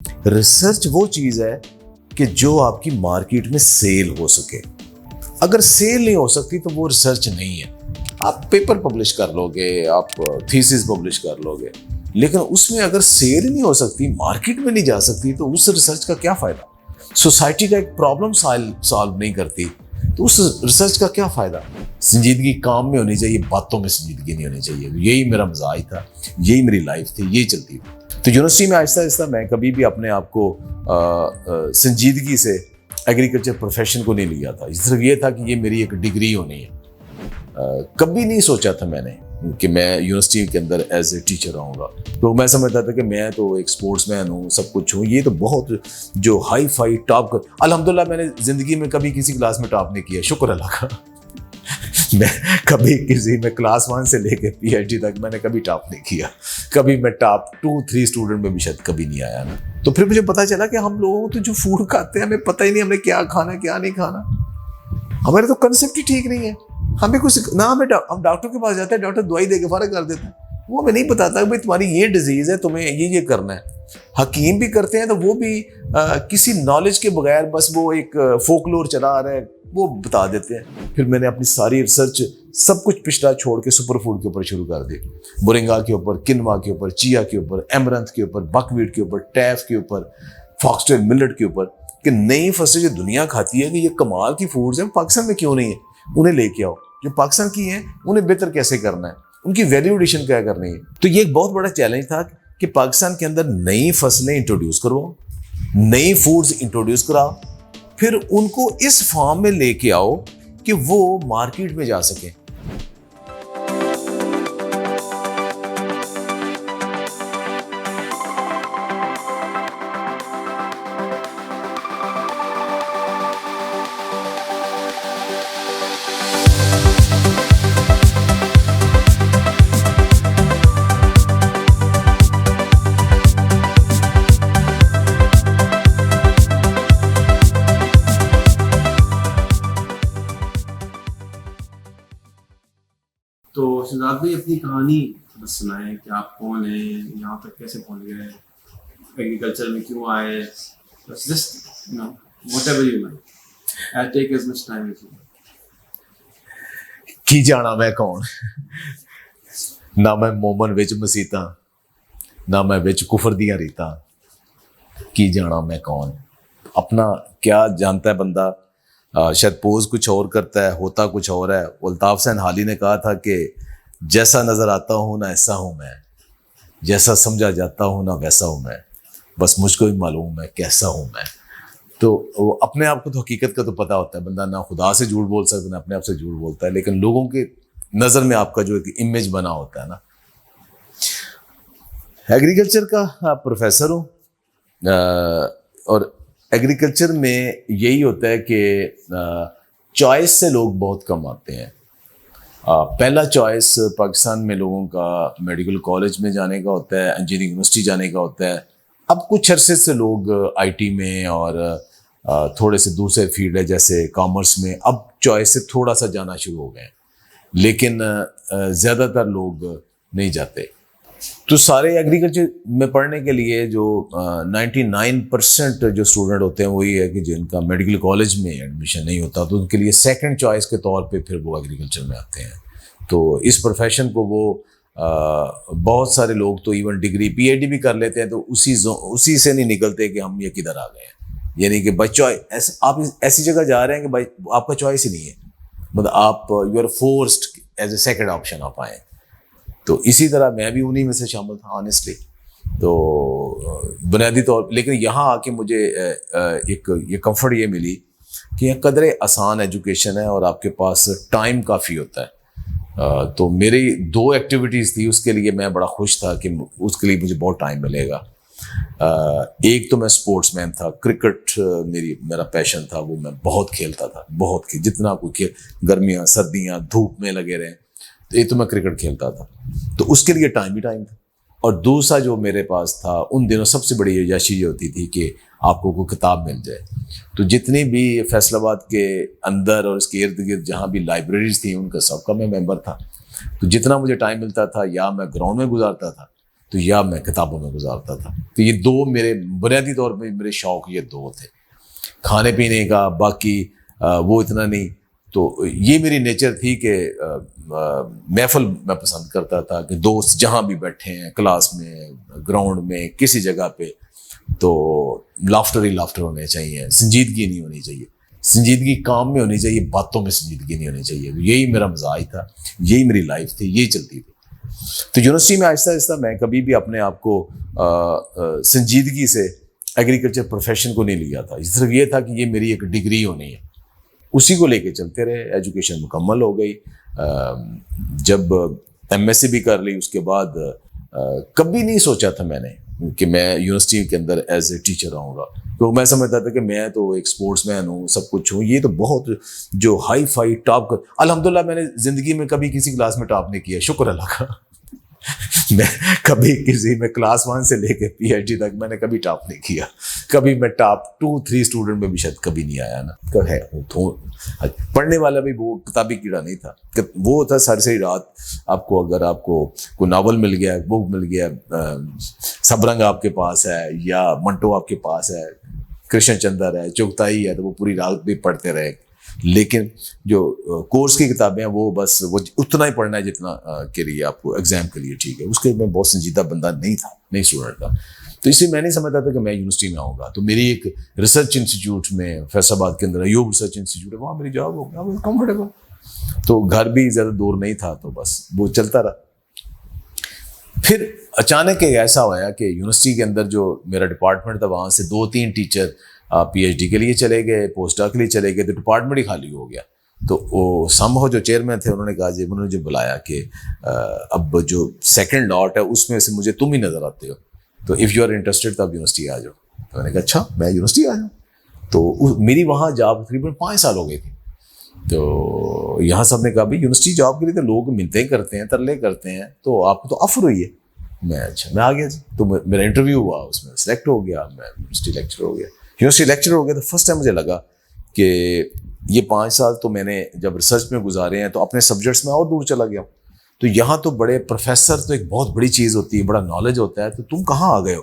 Research وہ چیز ہے کہ جو آپ کی مارکیٹ میں سیل ہو سکے. اگر سیل نہیں ہو سکتی تو وہ ریسرچ نہیں ہے. آپ پیپر پبلش کر لو گے, آپ تھیسس پبلش کر لو گے, لیکن اس میں اگر سیل ہی نہیں ہو سکتی, مارکیٹ میں نہیں جا سکتی, تو اس ریسرچ کا کیا فائدہ؟ سوسائٹی کا ایک پرابلم سالو نہیں کرتی تو اس ریسرچ کا کیا فائدہ؟ سنجیدگی کام میں ہونی چاہیے, باتوں میں سنجیدگی نہیں ہونی چاہیے. یہی میرا مزاج تھا, یہی میری لائف تھی, یہی چلتی تھی. تو یونیورسٹی میں آہستہ آہستہ میں کبھی بھی اپنے آپ کو سنجیدگی سے ایگریکلچر پروفیشن کو نہیں لیا تھا. صرف یہ تھا کہ یہ میری ایک ڈگری ہونی ہے. کبھی نہیں سوچا تھا میں نے کہ میں یونیورسٹی کے اندر ایز اے ٹیچر رہوں گا. تو میں سمجھتا تھا کہ میں تو ایک اسپورٹس مین ہوں, سب کچھ ہوں. یہ تو بہت جو ہائی فائی ٹاپ کر, الحمدللہ میں نے زندگی میں کبھی کسی کلاس میں ٹاپ نہیں کیا, شکر اللہ کا. میں کبھی کسی میں کلاس 1 سے لے کے پی ایچ ڈی تک میں نے کبھی ٹاپ نہیں کیا. کبھی میں ٹاپ 2-3 اسٹوڈنٹ میں بھی شاید کبھی نہیں آیا نا. تو پھر مجھے پتا چلا کہ ہم لوگوں تو جو فوڈ کھاتے ہیں ہمیں پتہ ہی نہیں ہمیں کیا کھانا کیا نہیں کھانا. ہمارے تو کنسیپٹ ہی ٹھیک نہیں ہے. ہمیں کچھ نہ, ہم ڈاکٹر کے پاس جاتے ہیں, ڈاکٹر دوائی دے کے فارغ کر دیتے ہیں. وہ ہمیں نہیں بتاتا کہ بھائی تمہاری یہ ڈیزیز ہے, تمہیں یہ کرنا ہے. حکیم بھی کرتے ہیں تو وہ بھی کسی نالج کے بغیر بس وہ ایک فولکلور چلا آ رہا ہے وہ بتا دیتے ہیں. پھر میں نے اپنی ساری ریسرچ سب کچھ پچھلا چھوڑ کے سپر فوڈ کے اوپر شروع کر دی. مورنگا کے اوپر, کنوا کے اوپر, چیا کے اوپر, ایمرنتھ کے اوپر, بکویٹ کے اوپر, ٹیف کے اوپر, فاکسٹیل ملٹ کے اوپر, کہ نئی فصلیں جو دنیا کھاتی ہے کہ یہ کمال کی فوڈز ہیں, پاکستان میں کیوں نہیں ہے, انہیں لے کے آؤ. جو پاکستان کی ہیں انہیں بہتر کیسے کرنا ہے, ان کی ویلیو ایڈیشن کیا کرنی ہے. تو یہ ایک بہت بڑا چیلنج تھا کہ پاکستان کے اندر نئی فصلیں انٹروڈیوس کرو, نئی فوڈز انٹروڈیوس کراؤ, پھر ان کو اس فارم میں لے کے آؤ کہ وہ مارکیٹ میں جا سکیں. تو شہزاد بھائی اپنی کہانی بس سنائیں کہ آپ کون ہیں, یہاں تک کیسے پہنچ گئے, ایگریکلچر میں کیوں آئے, بس just what ever you like, I take as much time as you. کی جانا میں کون, نہ میں مومن وچ مسیتاں, نہ میں وچ کفر دیاں ریتاں. کی جانا میں کون, اپنا کیا جانتا ہے بندہ. شاید پوز کچھ اور کرتا ہے, ہوتا کچھ اور ہے. الطاف حسین حالی نے کہا تھا کہ جیسا نظر آتا ہوں نہ ایسا ہوں میں, جیسا سمجھا جاتا ہوں نہ ویسا ہوں میں, بس مجھ کو ہی معلوم ہے کیسا ہوں میں. تو اپنے آپ کو تو حقیقت کا تو پتہ ہوتا ہے, بندہ نہ خدا سے جھوٹ بول سکتا نہ اپنے آپ سے جھوٹ بولتا ہے, لیکن لوگوں کے نظر میں آپ کا جو ایک امیج بنا ہوتا ہے نا. ایگریکلچر کا پروفیسر ہوں, اور ایگریکلچر میں یہی ہوتا ہے کہ چوائس سے لوگ بہت کم آتے ہیں. پہلا چوائس پاکستان میں لوگوں کا میڈیکل کالج میں جانے کا ہوتا ہے, انجینئرنگ یونیورسٹی جانے کا ہوتا ہے. اب کچھ عرصے سے لوگ آئی ٹی میں اور تھوڑے سے دوسرے فیلڈ ہے جیسے کامرس میں اب چوائس سے تھوڑا سا جانا شروع ہو گئے ہیں, لیکن زیادہ تر لوگ نہیں جاتے. تو سارے ایگریکلچر میں پڑھنے کے لیے جو 99% جو اسٹوڈنٹ ہوتے ہیں وہی ہے کہ جن کا میڈیکل کالج میں ایڈمیشن نہیں ہوتا, تو ان کے لیے سیکنڈ چوائس کے طور پہ پھر وہ ایگریکلچر میں آتے ہیں. تو اس پروفیشن کو وہ بہت سارے لوگ تو even degree P H D بھی کر لیتے ہیں, تو اسی سے نہیں نکلتے کہ ہم یہ کدھر آ گئے ہیں. یعنی کہ بھائی آپ ایسی جگہ جا رہے ہیں کہ بھائی آپ کا چوائس ہی نہیں ہے, مطلب آپ you are forced as a second option آپ آئیں. تو اسی طرح میں بھی انہی میں سے شامل تھا آنیسٹلی. تو بنیادی طور, لیکن یہاں آ کے مجھے ایک یہ کمفرٹ یہ ملی کہ یہ قدر آسان ایجوکیشن ہے اور آپ کے پاس ٹائم کافی ہوتا ہے. تو میری 2 ایکٹیویٹیز تھی, اس کے لیے میں بڑا خوش تھا کہ اس کے لیے مجھے بہت ٹائم ملے گا. ایک تو میں اسپورٹس مین تھا, کرکٹ میرا پیشن تھا, وہ میں بہت کھیلتا تھا, جتنا کوئی کھیل, گرمیاں سردیاں دھوپ میں لگے رہے, تو میں کرکٹ کھیلتا تھا. تو اس کے لیے ٹائم ہی ٹائم تھا. اور دوسرا جو میرے پاس تھا ان دنوں سب سے بڑی عیاشی یہ ہوتی تھی کہ آپ کو کوئی کتاب مل جائے. تو جتنی بھی فیصل آباد کے اندر اور اس کے ارد گرد جہاں بھی لائبریریز تھیں ان کا سب کا میں ممبر تھا. تو جتنا مجھے ٹائم ملتا تھا یا میں گراؤنڈ میں گزارتا تھا تو یا میں کتابوں میں گزارتا تھا. تو یہ دو میرے بنیادی طور پہ میرے شوق یہ دو تھے. کھانے پینے کا باقی وہ اتنا نہیں. تو یہ میری نیچر تھی کہ محفل میں پسند کرتا تھا کہ دوست جہاں بھی بیٹھے ہیں, کلاس میں, گراؤنڈ میں, کسی جگہ پہ, تو لافٹر ہی لافٹر ہونے چاہیے, سنجیدگی نہیں ہونی چاہیے. سنجیدگی کام میں ہونی چاہیے, باتوں میں سنجیدگی نہیں ہونی چاہیے. یہی میرا مزاج تھا, یہی میری لائف تھی, یہی چلتی تھی. تو یونیورسٹی میں آہستہ آہستہ میں کبھی بھی اپنے آپ کو سنجیدگی سے ایگریکلچر پروفیشن کو نہیں لیا تھا. صرف یہ تھا کہ یہ میری ایک ڈگری ہونی ہے, اسی کو لے کے چلتے رہے. ایجوکیشن مکمل ہو گئی. جب ایم ایس سی بھی کر لی, اس کے بعد کبھی نہیں سوچا تھا میں نے کہ میں یونیورسٹی کے اندر ایز اے ٹیچر آؤں گا. تو میں سمجھتا تھا کہ میں تو ایک اسپورٹس مین ہوں, سب کچھ ہوں. یہ تو بہت جو ہائی فائی ٹاپ کر, الحمدللہ میں نے زندگی میں کبھی کسی کلاس میں ٹاپ نہیں کیا, شکر اللہ کا. میں کبھی کسی میں کلاس 1 سے لے کے پی ایچ ڈی تک میں نے کبھی ٹاپ نہیں کیا. کبھی میں ٹاپ 2-3 اسٹوڈنٹ میں بھی شاید کبھی نہیں آیا نا. ہے پڑھنے والا بھی وہ کتابی کیڑا نہیں تھا. وہ تھا سر سے رات آپ کو اگر آپ کو کوئی ناول مل گیا, بک مل گیا, سبرنگ آپ کے پاس ہے یا منٹو آپ کے پاس ہے, کرشن چندر ہے, چغتائی ہے, تو وہ پوری رات بھی پڑھتے رہے. لیکن جو کورس کی کتابیں ہیں وہ بس وہ اتنا ہی پڑھنا ہے جتنا کے لیے آپ کو ایگزام کے لیے ٹھیک ہے. اس کے میں بہت سنجیدہ بندہ نہیں تھا, نہیں اسٹوڈنٹ تھا. تو اس لیے میں نہیں سمجھتا تھا کہ میں یونیورسٹی میں آؤں گا. تو میری ایک ریسرچ انسٹیٹیوٹ میں فیصل آباد کے اندر ایوب ریسرچ انسٹیٹیوٹ ہے, وہاں میری جاب ہو گیا, کمفرٹیبل. تو گھر بھی زیادہ دور نہیں تھا, تو بس وہ چلتا رہا. پھر اچانک ایسا ہوا کہ یونیورسٹی کے اندر جو میرا ڈپارٹمنٹ تھا وہاں سے 2-3 ٹیچر پی ایچ ڈی کے لیے چلے گئے, پوسٹ ڈاک کے لیے چلے گئے, تو ڈپارٹمنٹ ہی خالی ہو گیا. تو وہ سمبھو جو چیئرمین تھے انہوں نے کہا جی, انہوں نے جو بلایا کہ اب جو سیکنڈ لاٹ ہے اس میں سے مجھے تم ہی نظر آتے ہو, تو اف یو آر انٹرسٹیڈ تو اب یونیورسٹی آ جاؤ. تو میں نے کہا اچھا میں یونیورسٹی آ جاؤں. تو میری وہاں جاب تقریباً 5 سال ہو گئی تھی. تو یہاں سب نے کہا بھائی یونیورسٹی جاب کے لیے تو لوگ منتیں کرتے ہیں, ترلے کرتے ہیں, تو آپ کو تو آفر ہوئی ہے. میں اچھا میں آ گیا جی. تو میرا انٹرویو ہوا, اس میں سلیکٹ ہو گیا, میں یونیورسٹی لیکچر ہو گیا. یونیورسٹی لیکچر ہو گیا تو فرسٹ ٹائم مجھے لگا کہ یہ 5 سال تو میں نے جب ریسرچ میں گزارے ہیں تو اپنے سبجیکٹس میں اور دور چلا گیا. تو یہاں تو بڑے پروفیسر تو ایک بہت بڑی چیز ہوتی ہے, بڑا نالج ہوتا ہے, تو تم کہاں آ گئے ہو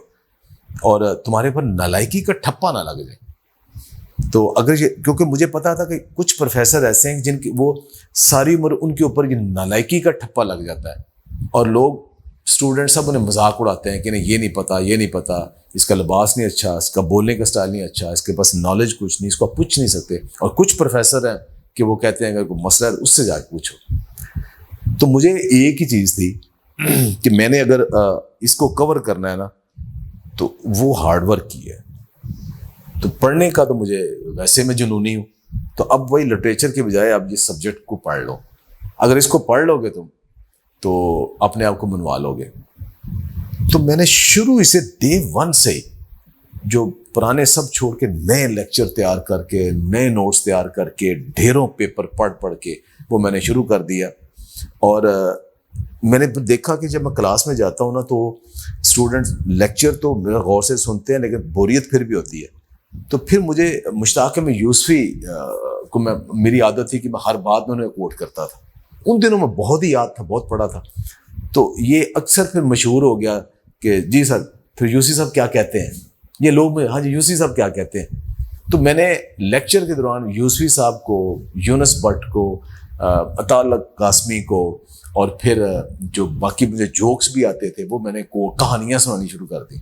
اور تمہارے پر نالائکی کا ٹھپا نہ لگ جائے. تو اگر یہ, کیونکہ مجھے پتا تھا کہ کچھ پروفیسر ایسے ہیں جن کی وہ ساری عمر ان کے اوپر یہ نالائکی کا ٹھپا لگ جاتا ہے, اور لوگ اسٹوڈنٹ سب انہیں مذاق اڑاتے ہیں کہ نہیں یہ نہیں پتا, یہ نہیں پتا, اس کا لباس نہیں اچھا, اس کا بولنے کا سٹائل نہیں اچھا, اس کے پاس نالج کچھ نہیں, اس کو آپ پوچھ نہیں سکتے. اور کچھ پروفیسر ہیں کہ وہ کہتے ہیں اگر کوئی مسئلہ ہے اس سے جا کے پوچھو. تو مجھے ایک ہی چیز تھی کہ میں نے اگر اس کو کور کرنا ہے نا تو وہ ہارڈ ورک کی ہے. تو پڑھنے کا تو مجھے ویسے میں جنونی ہوں, تو اب وہی لٹریچر کے بجائے اب یہ سبجیکٹ کو پڑھ لو. اگر اس کو پڑھ لو گے تم تو اپنے آپ کو منوا لو گے. تو میں نے شروع سے ڈے 1 سے جو پرانے سب چھوڑ کے نئے لیکچر تیار کر کے, نئے نوٹس تیار کر کے, ڈھیروں پیپر پڑھ کے وہ میں نے شروع کر دیا. اور میں نے دیکھا کہ جب میں کلاس میں جاتا ہوں نا تو اسٹوڈنٹس لیکچر تو میرا غور سے سنتے ہیں لیکن بوریت پھر بھی ہوتی ہے. تو پھر مجھے مشتاق میں یوسفی کو میری عادت تھی کہ میں ہر بات میں انہیں کوٹ کرتا تھا. ان دنوں میں بہت ہی یاد تھا, بہت پڑھا تھا. تو یہ اکثر پھر مشہور ہو گیا کہ جی سر پھر یوسی صاحب کیا کہتے ہیں, یہ لوگ میں ہاں جی یوسی صاحب کیا کہتے ہیں. تو میں نے لیکچر کے دوران یوسفی صاحب کو, یونس بٹ کو, عطا اللہ قاسمی کو, اور پھر جو باقی مجھے جوکس بھی آتے تھے وہ میں نے کہانیاں سنانی شروع کر دی.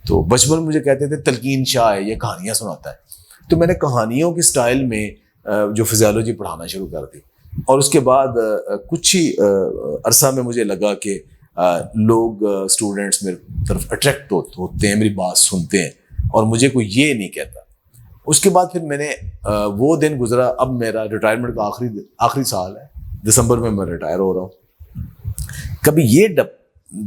تو بچپن میں مجھے کہتے تھے تلقین شاہ ہے, یہ کہانیاں سناتا ہے. تو میں نے کہانیوں کی سٹائل میں جو فزیالوجی پڑھانا شروع کر دی. اور اس کے بعد کچھ ہی عرصہ میں مجھے لگا کہ لوگ اسٹوڈنٹس میری طرف اٹریکٹ ہوتے ہیں, میری بات سنتے ہیں, اور مجھے کوئی یہ نہیں کہتا. اس کے بعد پھر میں نے وہ دن گزرا, اب میرا ریٹائرمنٹ کا آخری سال ہے, دسمبر میں ریٹائر ہو رہا ہوں. کبھی یہ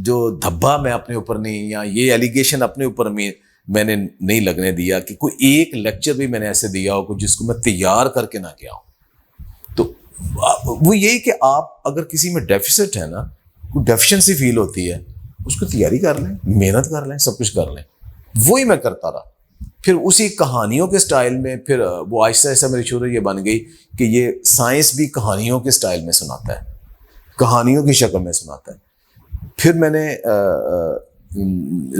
جو دھبا میں اپنے اوپر نہیں, یا یہ ایلیگیشن اپنے اوپر میں نے نہیں لگنے دیا کہ کوئی ایک لیکچر بھی میں نے ایسے دیا ہو جس کو میں تیار کر کے نہ کیا ہوں. تو وہ یہی کہ آپ اگر کسی میں ڈیفیسٹ ہے نا, کوئی ڈیفیشنسی فیل ہوتی ہے, اس کو تیاری کر لیں, محنت کر لیں, سب کچھ کر لیں. وہی میں کرتا رہا. پھر اسی کہانیوں کے سٹائل میں پھر وہ آہستہ آہستہ میری شروع یہ بن گئی کہ یہ سائنس بھی کہانیوں کے سٹائل میں سناتا ہے, کہانیوں کی شکل میں سناتا ہے. پھر میں نے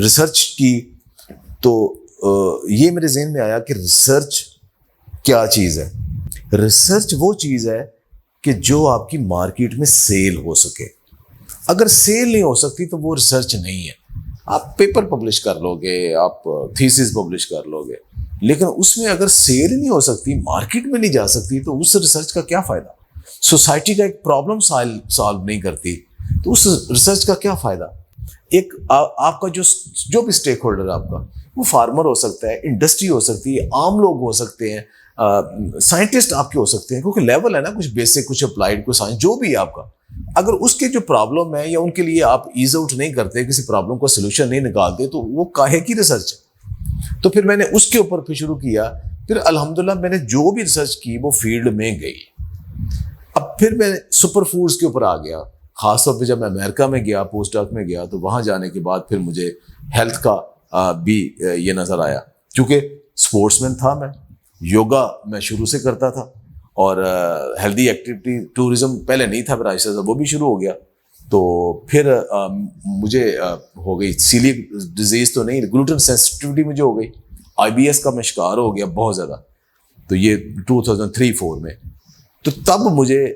ریسرچ کی تو یہ میرے ذہن میں آیا کہ ریسرچ کیا چیز ہے. ریسرچ وہ چیز ہے کہ جو آپ کی مارکیٹ میں سیل ہو سکے. اگر سیل نہیں ہو سکتی تو وہ ریسرچ نہیں ہے. آپ پیپر پبلش کر لو گے, آپ تھیسز پبلش کر لو گے, لیکن اس میں اگر سیل نہیں ہو سکتی, مارکیٹ میں نہیں جا سکتی, تو اس ریسرچ کا کیا فائدہ؟ سوسائٹی کا ایک پرابلم سالو نہیں کرتی تو اس ریسرچ کا کیا فائدہ؟ ایک آپ کا جو بھی اسٹیک ہولڈر ہے آپ کا, وہ فارمر ہو سکتا ہے, انڈسٹری ہو سکتی ہے, عام لوگ ہو سکتے ہیں, سائنٹسٹ آپ کے ہو سکتے ہیں, کیونکہ لیول ہے نا, کچھ بیسک, کچھ اپلائیڈ, کچھ سائنس, جو بھی ہے آپ کا. اگر اس کے جو پرابلم ہے یا ان کے لیے آپ ایز آؤٹ نہیں کرتے, کسی پرابلم کا سولوشن نہیں نکالتے, تو وہ کاہے کی ریسرچ ہے؟ تو پھر میں نے اس کے اوپر پھر شروع کیا. پھر الحمدللہ میں نے جو بھی ریسرچ کی وہ فیلڈ میں گئی. اب پھر میں سپر فوڈز کے اوپر آ گیا, خاص طور پہ جب میں امریکہ میں گیا, پوسٹ ڈاک میں گیا, تو وہاں جانے کے بعد پھر مجھے ہیلتھ کا بھی یہ نظر آیا, کیونکہ اسپورٹس مین تھا میں, یوگا میں شروع سے کرتا تھا, اور ہیلدی ایکٹیویٹی ٹورزم پہلے نہیں تھا, پھر آہستہ آہستہ وہ بھی شروع ہو گیا. تو پھر مجھے ہو گئی سیلیک ڈیزیز, تو نہیں, گلوٹن سینسٹیوٹی مجھے ہو گئی, IBS کا میں شکار ہو گیا بہت زیادہ. تو یہ 2003-4 میں. تو تب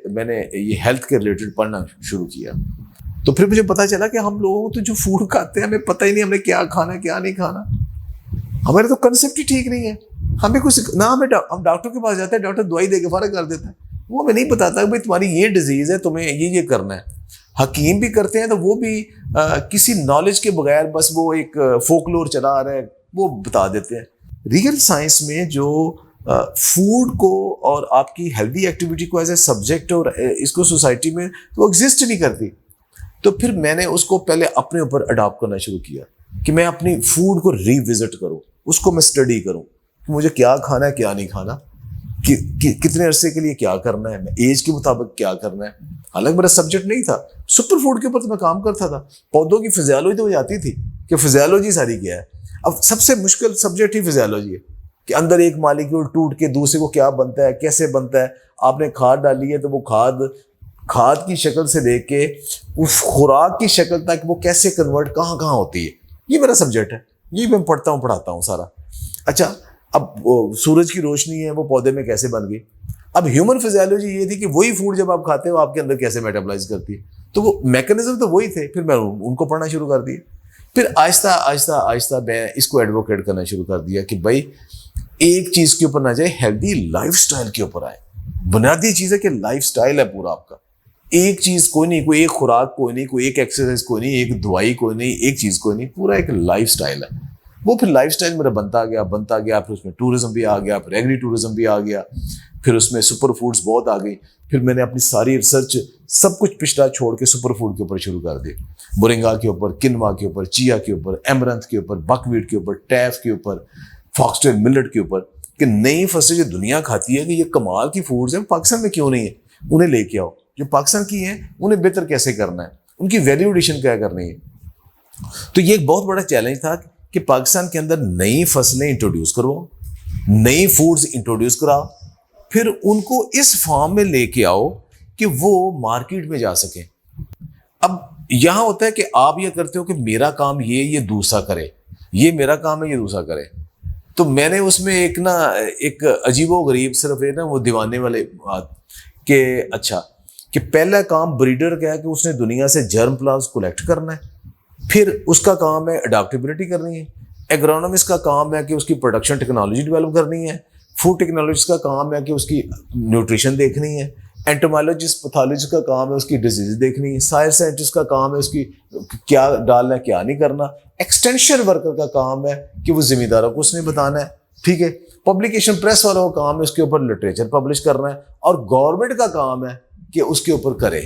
میں نے یہ ہیلتھ کے ریلیٹڈ پڑھنا شروع کیا. تو پھر مجھے پتا چلا کہ ہم لوگ تو جو فوڈ کھاتے ہیں ہمیں پتہ ہی نہیں ہمیں کیا کھانا ہے کیا نہیں کھانا. ہمارے تو کنسیپٹ ہی ٹھیک نہیں ہے. ہمیں کچھ نہ, ہم ڈاکٹر کے پاس جاتے ہیں, ڈاکٹر دوائی دے کے فارغ کر دیتا ہے. وہ ہمیں نہیں بتاتا کہ بھائی تمہاری یہ ڈیزیز ہے, تمہیں یہ کرنا ہے. حکیم بھی کرتے ہیں تو وہ بھی کسی نالج کے بغیر بس وہ ایک فولکلور چلا آ رہا ہے, وہ بتا دیتے ہیں. ریئل سائنس میں جو فوڈ کو اور آپ کی ہیلدی ایکٹیویٹی کو ایز اے سبجیکٹ اور اس کو سوسائٹی میں وہ ایگزسٹ نہیں کرتی. تو پھر میں نے اس کو پہلے اپنے اوپر اڈاپٹ کرنا شروع کیا کہ میں اپنی فوڈ کو ریوزٹ کروں, اس کو میں اسٹڈی کروں کہ مجھے کیا کھانا ہے کیا نہیں کھانا, کتنے عرصے کے لیے کیا کرنا ہے, میں ایج کے مطابق کیا کرنا ہے. حالانکہ میرا سبجیکٹ نہیں تھا, سپر فوڈ کے اوپر تو میں کام کرتا تھا, پودوں کی فزیالوجی تو آتی تھی کہ فزیالوجی ساری کیا ہے. اب سب سے مشکل سبجیکٹ ہی فزیالوجی ہے کہ اندر ایک مالیکیول ٹوٹ کے دوسرے کو کیا بنتا ہے, کیسے بنتا ہے. آپ نے کھاد ڈالی ہے تو وہ کھاد کی شکل سے لے کے اس خوراک کی شکل تک وہ کیسے کنورٹ کہاں ہوتی ہے, یہ میرا سبجیکٹ ہے. یہ میں پڑھتا ہوں پڑھاتا ہوں سارا. اچھا, اب سورج کی روشنی ہے وہ پودے میں کیسے بن گئی. اب ہیومن فزیالوجی یہ تھی کہ وہی فوڈ جب آپ کھاتے ہو آپ کے اندر کیسے میٹابلائز کرتی ہے. تو وہ میکانزم تو وہی تھے. پھر میں ان کو پڑھنا شروع کر دیا. پھر آہستہ آہستہ میں اس کو ایڈوکیٹ کرنا شروع کر دیا کہ بھائی ایک چیز کے اوپر نہ جائے, ہیلدی لائف سٹائل کے اوپر آئے. بنیادی چیز ہے کہ لائف سٹائل ہے پورا آپ کا. ایک چیز کوئی نہیں, کوئی ایک خوراک کوئی نہیں, کوئی ایک ایکسرسائز کوئی نہیں, ایک دوائی کوئی نہیں, ایک چیز کوئی نہیں, پورا ایک لائف سٹائل ہے. وہ پھر لائف سٹائل میرا بنتا گیا. پھر اس میں ٹورزم بھی آ گیا, پھر ایگری ٹورزم بھی آ گیا, پھر اس میں سپر فوڈز بہت آ گئی. پھر میں نے اپنی ساری ریسرچ سب کچھ پچھلا چھوڑ کے سپر فوڈ کے اوپر شروع کر دی. مورنگا کے اوپر, کنوا کے اوپر, چیا کے اوپر, ایمرنتھ کے اوپر, بکویٹ کے اوپر, ٹیف کے اوپر, فاکسٹیل ملٹ کے اوپر, کہ نئی فصلیں جو دنیا کھاتی ہے کہ یہ کمال کی فوڈز ہیں, پاکستان میں کیوں نہیں ہے, انہیں لے کے آؤ. جو پاکستان کی ہیں انہیں بہتر کیسے کرنا ہے, ان کی ویلیو ایڈیشن کیا کرنی ہے. تو یہ ایک بہت بڑا چیلنج تھا کہ پاکستان کے اندر نئی فصلیں انٹروڈیوس کرو, نئی فوڈز انٹروڈیوس کراؤ, پھر ان کو اس فارم میں لے کے آؤ کہ وہ مارکیٹ میں جا سکیں. اب یہاں ہوتا ہے کہ آپ یہ کرتے ہو کہ میرا کام یہ دوسرا کرے, یہ میرا کام ہے یہ دوسرا کرے. تو میں نے اس میں ایک عجیب و غریب صرف ہے نا وہ دیوانے والے بات کہ اچھا کہ پہلا کام بریڈر کا ہے کہ اس نے دنیا سے جرم پلانٹس کلیکٹ کرنا ہے, پھر اس کا کام ہے اڈاپٹیبلٹی کرنی ہے. ایگرونومسٹ کا کام ہے کہ اس کی پروڈکشن ٹیکنالوجی ڈیولپ کرنی ہے. فوڈ ٹیکنالوجسٹ کا کام ہے کہ اس کی نیوٹریشن دیکھنی ہے. اینٹومالوجسٹ پیتھولوجسٹ کا کام ہے اس کی ڈیزیز دیکھنی ہے. سائنس سائنٹسٹ کا کام ہے اس کی کیا ڈالنا ہے کیا نہیں کرنا. ایکسٹینشن ورکر کا کام ہے کہ وہ ذمہ داروں کو اس نے بتانا ہے. ٹھیک ہے, پبلیکیشن پریس والوں کا کام ہے اس کے اوپر لٹریچر پبلش کرنا ہے, اور گورنمنٹ کا کام ہے کہ اس کے اوپر کرے,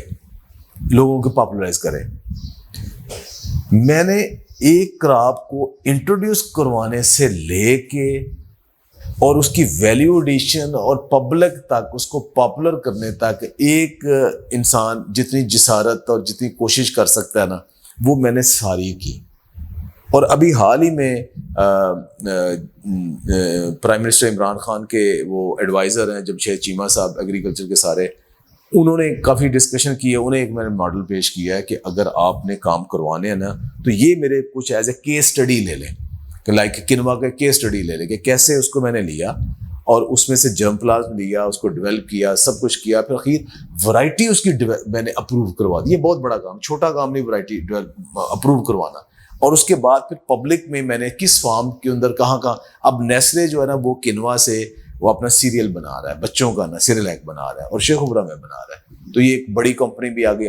لوگوں کو پاپولرائز کرے. میں نے ایک کراپ کو انٹروڈیوس کروانے سے لے کے اور اس کی ویلیو ایڈیشن اور پبلک تک اس کو پاپولر کرنے تک ایک انسان جتنی جسارت اور جتنی کوشش کر سکتا ہے نا, وہ میں نے ساری کی. اور ابھی حال ہی میں پرائم منسٹر عمران خان کے وہ ایڈوائزر ہیں جمشید چیمہ صاحب, ایگریکلچر کے سارے, انہوں نے کافی ڈسکشن کی ہے, انہیں ایک میں نے ماڈل پیش کیا ہے کہ اگر آپ نے کام کروانے ہیں نا تو یہ میرے کچھ ایز اے کیس اسٹڈی لے لیں, کہ لائک کنوا کا کیس اسٹڈی لے لیں کہ کیسے اس کو میں نے لیا اور اس میں سے جرم پلازم لیا, اس کو ڈیولپ کیا, سب کچھ کیا, پھر اخیر ورائٹی اس کی میں نے اپروو کروا دی. یہ بہت بڑا کام, چھوٹا کام نہیں ورائٹی اپروو کروانا. اور اس کے بعد پھر پبلک میں میں نے کس فارم کے اندر کہاں کہاں, اب نیسلے جو ہے نا وہ کنوا سے وہ اپنا سیریل بنا رہا ہے, بچوں کا نا سیریلیک بنا رہا ہے, اور شیخ ابرا میں بنا رہا ہے. تو یہ ایک بڑی کمپنی بھی آ گئی.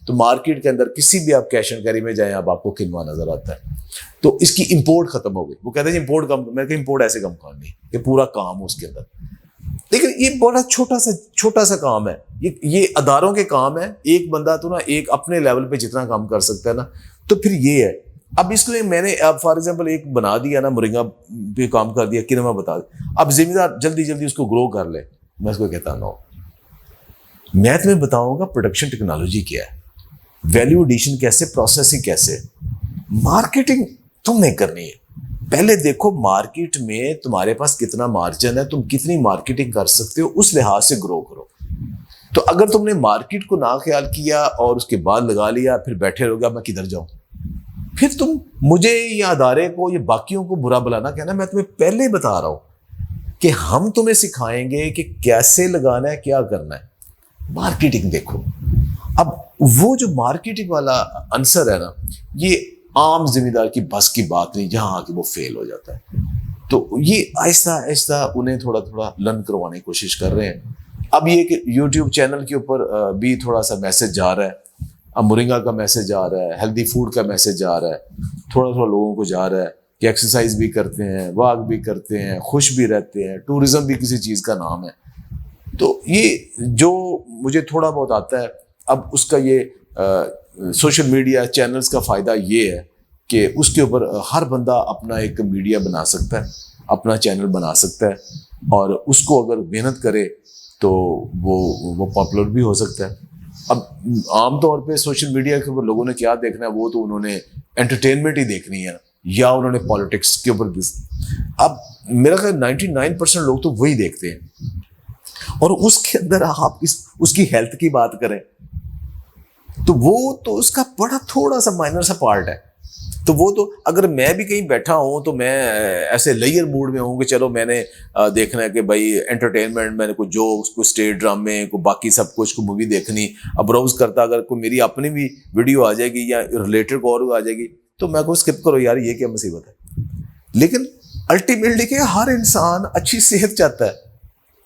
تو مارکیٹ کے اندر کسی بھی آپ کیش اینڈ کیری میں جائیں اب آپ کو کنوا نظر آتا ہے. تو اس کی امپورٹ ختم ہو گئی. وہ کہتے ہیں امپورٹ کم, میں کہ امپورٹ ایسے کم کام نہیں, یہ پورا کام اس کے اندر. لیکن یہ بڑا چھوٹا سا کام ہے, یہ اداروں کے کام ہے. ایک بندہ تو نا ایک اپنے لیول پہ جتنا کام کر سکتا ہے نا, تو پھر یہ ہے. اب اس کو میں نے اب فار ایگزامپل ایک بنا دیا نا, مرنگا پہ کام کر دیا, کنوا بتا دیا, اب ذمہ دار جلدی اس کو گرو کر لے. میں اس کو کہتا ہوں میں تمہیں بتاؤں گا پروڈکشن ٹیکنالوجی کیا ہے, ویلیو ایڈیشن کیسے, پروسیسنگ کیسے, مارکیٹنگ تم نے کرنی ہے. پہلے دیکھو مارکیٹ میں تمہارے پاس کتنا مارجن ہے, تم کتنی مارکیٹنگ کر سکتے ہو, اس لحاظ سے گرو کرو. تو اگر تم نے مارکیٹ کو نہ خیال کیا اور اس کے بعد لگا لیا, پھر بیٹھے رہو گے میں کدھر جاؤں, پھر تم مجھے یا ادارے کو یا باقیوں کو برا بلانا کہنا. میں تمہیں پہلے بتا رہا ہوں کہ ہم تمہیں سکھائیں گے کہ کیسے لگانا ہے, کیا کرنا ہے. مارکیٹنگ دیکھو. اب وہ جو مارکیٹنگ والا عنصر ہے نا, یہ عام ذمہ دار کی بس کی بات نہیں, جہاں آ کے وہ فیل ہو جاتا ہے. تو یہ آہستہ آہستہ انہیں تھوڑا لرن کروانے کی کوشش کر رہے ہیں. اب یہ کہ یوٹیوب چینل کے اوپر بھی تھوڑا سا میسج جا رہا ہے. اب مرنگا کا میسج آ رہا ہے, ہیلدی فوڈ کا میسج آ رہا ہے, تھوڑا لوگوں کو جا رہا ہے کہ ایکسرسائز بھی کرتے ہیں, واک بھی کرتے ہیں, خوش بھی رہتے ہیں, ٹورزم بھی کسی چیز کا نام ہے. تو یہ جو مجھے تھوڑا بہت آتا ہے. اب اس کا یہ سوشل میڈیا چینلز کا فائدہ یہ ہے کہ اس کے اوپر ہر بندہ اپنا ایک میڈیا بنا سکتا ہے, اپنا چینل بنا سکتا ہے, اور اس کو اگر محنت کرے تو وہ پاپولر بھی ہو سکتا ہے. اب عام طور پہ سوشل میڈیا کے اوپر لوگوں نے کیا دیکھنا ہے, وہ تو انہوں نے انٹرٹینمنٹ ہی دیکھنی ہے, یا انہوں نے پالیٹکس کے اوپر. اب میرا خیال 99% لوگ تو وہی دیکھتے ہیں, اور اس کے اندر آپ اس کی ہیلتھ کی بات کریں تو وہ تو اس کا بڑا تھوڑا سا مائنر سا پارٹ ہے. تو وہ تو اگر میں بھی کہیں بیٹھا ہوں تو میں ایسے لیئر موڈ میں ہوں کہ چلو میں نے دیکھنا ہے کہ بھائی انٹرٹینمنٹ, میں نے کوئی جوکس, کوئی اسٹیٹ ڈرامے, کوئی باقی سب کچھ کو مووی دیکھنی. اب براؤز کرتا اگر کوئی میری اپنی بھی ویڈیو آ جائے گی یا ریلیٹڈ کو اور آ جائے گی تو میں کو اسکپ کرو یار, یہ کیا مصیبت ہے. لیکن الٹیمیٹلی کہ ہر انسان اچھی صحت چاہتا ہے.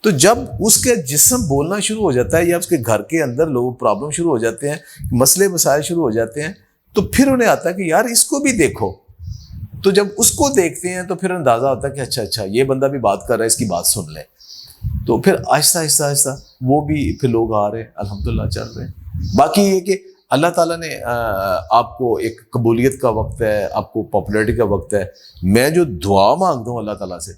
تو جب اس کے جسم بولنا شروع ہو جاتا ہے یا اس کے گھر کے اندر لوگ پرابلم شروع ہو جاتے ہیں, مسئلے مسائل شروع ہو جاتے ہیں, تو پھر انہیں آتا ہے کہ یار اس کو بھی دیکھو. تو جب اس کو دیکھتے ہیں تو پھر اندازہ ہوتا ہے کہ اچھا یہ بندہ بھی بات کر رہا ہے, اس کی بات سن لیں. تو پھر آہستہ وہ بھی پھر لوگ آ رہے ہیں, الحمدللہ چل رہے ہیں. باقی یہ کہ اللہ تعالیٰ نے آپ کو ایک قبولیت کا وقت ہے, آپ کو پاپولیرٹی کا وقت ہے. میں جو دعا مانگتا ہوں اللہ تعالیٰ سے,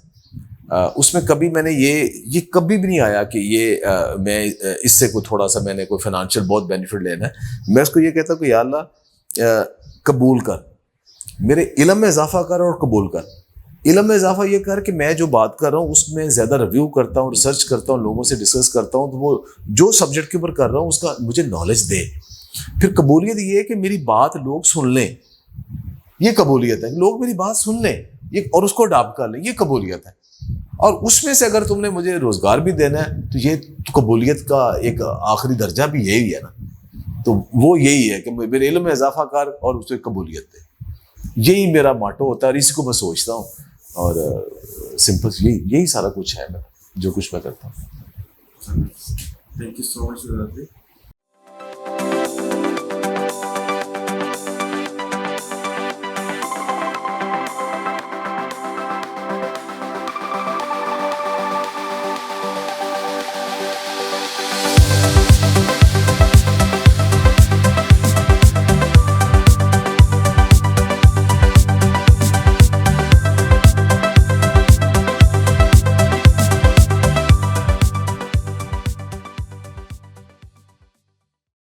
اس میں کبھی میں نے یہ کبھی بھی نہیں آیا کہ یہ میں اس سے کوئی تھوڑا سا میں نے کوئی فائنانشیل بہت بینیفٹ لینا ہے. میں اس کو یہ کہتا ہوں کہ یا اللہ قبول کر, میرے علم میں اضافہ کر اور قبول کر. علم میں اضافہ یہ کر کہ میں جو بات کر رہا ہوں اس میں زیادہ ریویو کرتا ہوں, ریسرچ کرتا ہوں, لوگوں سے ڈسکس کرتا ہوں, تو وہ جو سبجیکٹ کے اوپر کر رہا ہوں اس کا مجھے نالج دے. پھر قبولیت یہ ہے کہ میری بات لوگ سن لیں, یہ قبولیت ہے. لوگ میری بات سن لیں اور اس کو اڈاپٹ کر لیں, یہ قبولیت ہے. اور اس میں سے اگر تم نے مجھے روزگار بھی دینا ہے تو یہ قبولیت کا ایک آخری درجہ بھی یہی ہے نا. تو وہ یہی ہے کہ میرے علم میں اضافہ کر اور اس کو قبولیت دے. یہی میرا ماٹو ہوتا ہے اور اسی کو میں سوچتا ہوں, اور سمپل یہی سارا کچھ ہے جو کچھ میں کرتا ہوں. Thank you so much.